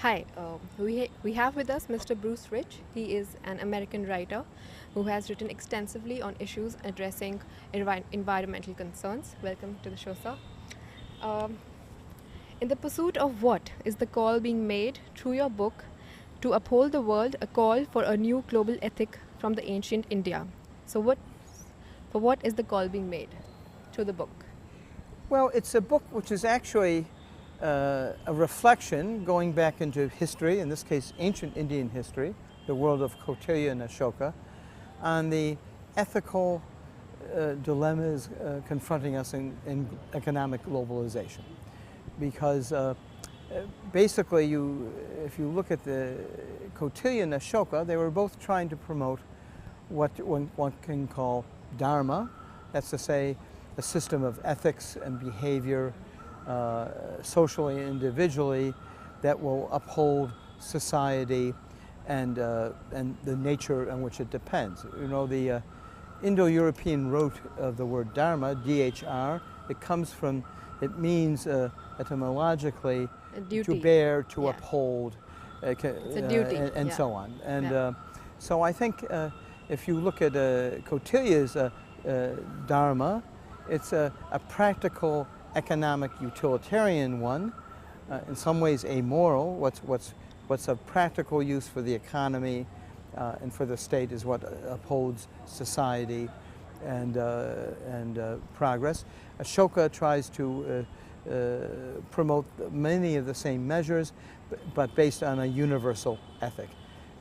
Hi, we have with us Mr. Bruce Rich. He is an American writer who has written extensively on issues addressing environmental concerns. Welcome to the show, sir. Um, in the pursuit of what is the call being made through your book to uphold the world, a call for a new global ethic from the ancient India? So, what is the call being made through the book? Well, it's a book which is actually a reflection going back into history, in this case ancient Indian history, the world of Kautilya and Ashoka, on the ethical dilemmas confronting us in economic globalization. Because basically, if you look at the Kautilya and Ashoka, they were both trying to promote what one can call dharma, that's to say, a system of ethics and behavior, socially and individually, that will uphold society and the nature on which it depends. You know, the Indo-European root of the word dharma, D-H-R, it means etymologically to bear, to uphold, It's a duty. and so on. And Yeah. so I think if you look at Kautilya's dharma, it's a practical economic utilitarian one, in some ways amoral. What's of practical use for the economy and for the state is what upholds society and progress. Ashoka tries to promote many of the same measures, but based on a universal ethic.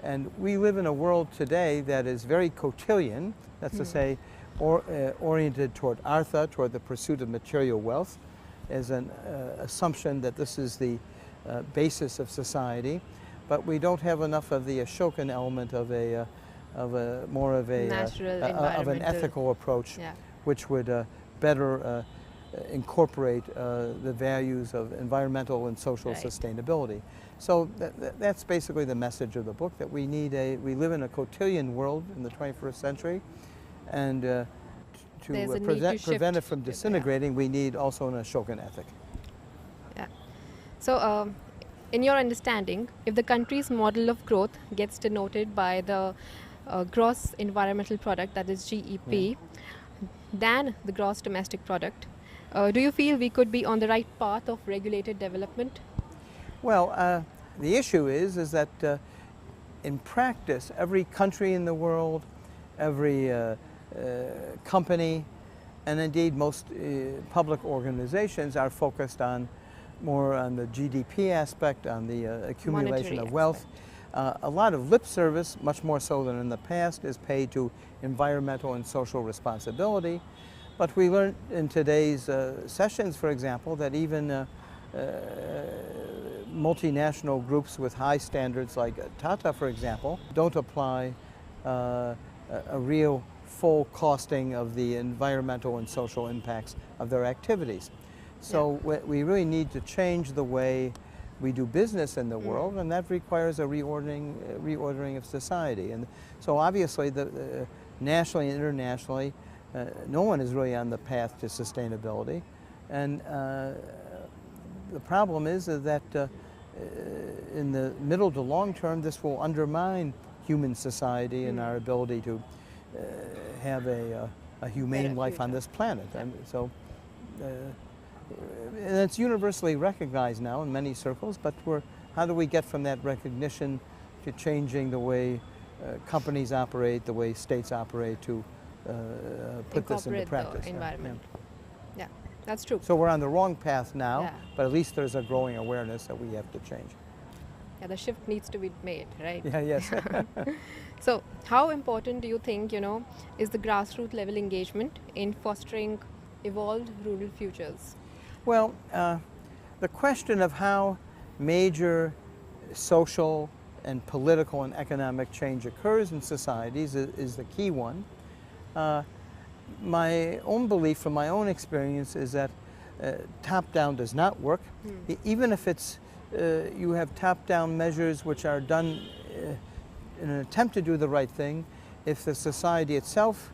And we live in a world today that is very Kautilyan, that's to say, oriented toward artha, toward the pursuit of material wealth, as an assumption that this is the basis of society. But we don't have enough of the Ashokan element of more of an ethical approach, which would better incorporate the values of environmental and social sustainability. So that's basically the message of the book, that we live in a Kautilyan world in the 21st century, and to prevent it from disintegrating, we need also an Ashokan ethic. Yeah. So, in your understanding, if the country's model of growth gets denoted by the gross environmental product, that is GEP, than the gross domestic product, do you feel we could be on the right path of regulated development? Well, the issue is that in practice, every country in the world, every company, and indeed most public organizations are focused more on the GDP aspect, on the accumulation of wealth. A lot of lip service, much more so than in the past, is paid to environmental and social responsibility. But we learned in today's sessions, for example, that even multinational groups with high standards like Tata, for example, don't apply a real full costing of the environmental and social impacts of their activities. So we really need to change the way we do business in the world, and that requires a reordering of society. And so obviously, nationally and internationally, no one is really on the path to sustainability. And the problem is that in the middle to long term, this will undermine human society and our ability to have a humane life on this planet. And so, and it's universally recognized now in many circles, but how do we get from that recognition to changing the way companies operate, the way states operate, to put this into practice? The environment. Yeah, that's true. So we're on the wrong path now, but at least there's a growing awareness that we have to change. Yeah, the shift needs to be made, right? Yeah, yes. So, how important do you think, is the grassroots level engagement in fostering evolved rural futures? Well, the question of how major social and political and economic change occurs in societies is the key one. My own belief from my own experience is that top-down does not work. Even if you have top-down measures which are done in an attempt to do the right thing, if the society itself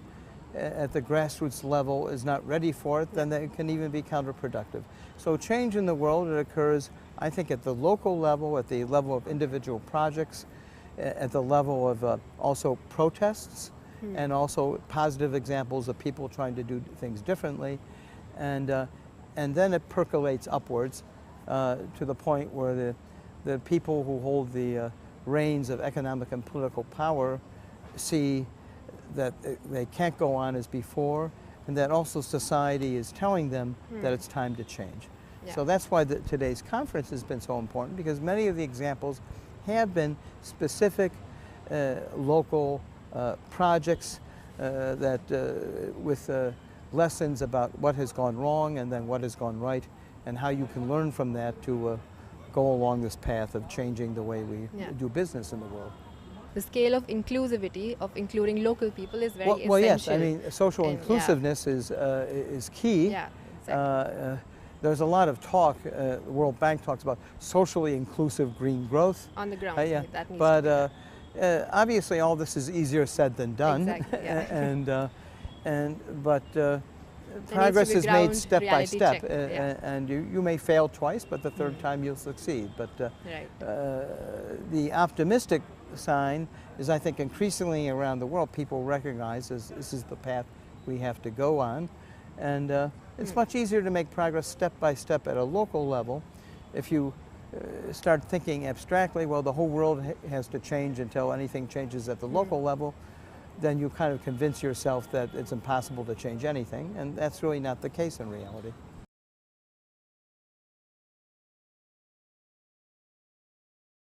at the grassroots level is not ready for it, then it can even be counterproductive. So change in the world, it occurs, I think, at the local level, at the level of individual projects, at the level of also protests, and also positive examples of people trying to do things differently. And then it percolates upwards to the point where the people who hold the reins of economic and political power see that they can't go on as before, and that also society is telling them that it's time to change. Yeah. So that's why today's conference has been so important, because many of the examples have been specific local projects that with lessons about what has gone wrong and then what has gone right, and how you can learn from that to go along this path of changing the way we do business in the world. The scale of inclusivity, of including local people, is very essential. Well, yes, I mean, social inclusiveness is key. Yeah, exactly. There's a lot of talk, the World Bank talks about socially inclusive green growth. On the ground, Yeah. that needs But to be obviously all this is easier said than done. Exactly, yeah. But progress is made step by step, check, yeah. and you may fail twice, but the third time you'll succeed. But Right. the optimistic sign is, I think, increasingly around the world, people recognize this is the path we have to go on. And it's much easier to make progress step by step at a local level. If you start thinking abstractly, well, the whole world has to change until anything changes at the local level, then you kind of convince yourself that it's impossible to change anything, and that's really not the case in reality.